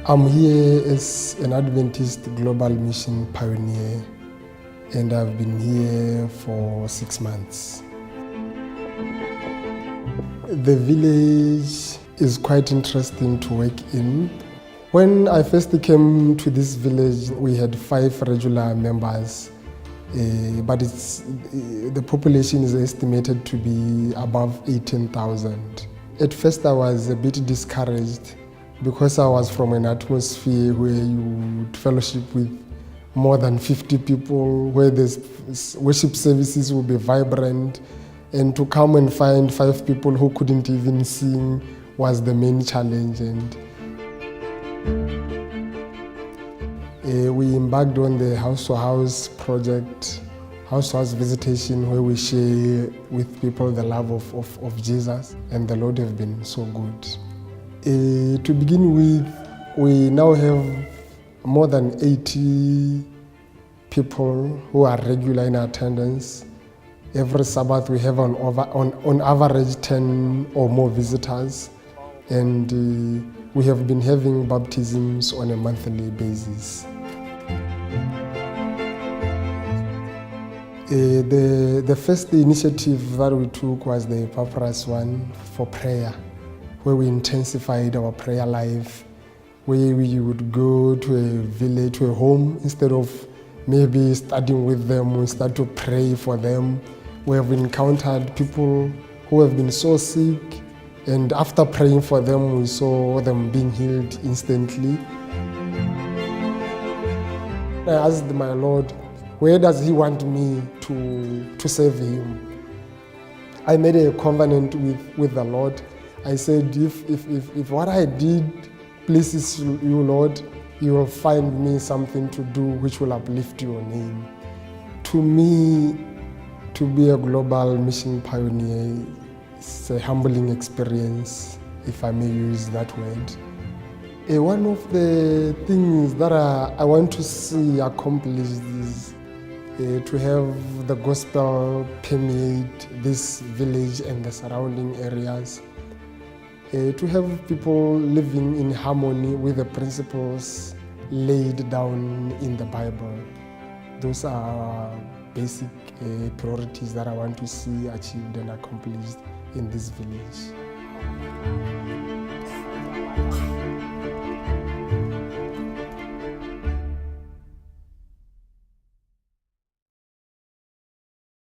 I'm here as an Adventist Global Mission Pioneer, and I've been here for 6 months. The village is quite interesting to work in. When I first came to this village, we had 5 regular members, but the population is estimated to be above 18,000. At first I was a bit discouraged because I was from an atmosphere where you would fellowship with more than 50 people, where the worship services will be vibrant, and to come and find 5 people who couldn't even sing was the main challenge. And we embarked on the house-to-house project, house-to-house visitation, where we share with people the love of Jesus, and the Lord have been so good. To begin with, we now have more than 80 people who are regular in attendance. Every Sabbath we have on average 10 or more visitors, and we have been having baptisms on a monthly basis. The first initiative that we took was the Papyrus one for prayer, where we intensified our prayer life, where we would go to a village, to a home, instead of maybe studying with them, we start to pray for them. We have encountered people who have been so sick, and after praying for them, we saw them being healed instantly. I asked my Lord, where does He want me to serve Him? I made a covenant with the Lord. I said, if what I did pleases you, Lord, you will find me something to do which will uplift your name. To me, to be a global mission pioneer is a humbling experience, if I may use that word. One of the things that I want to see accomplished is to have the gospel permeate this village and the surrounding areas. To have people living in harmony with the principles laid down in the Bible. Those are basic priorities that I want to see achieved and accomplished in this village.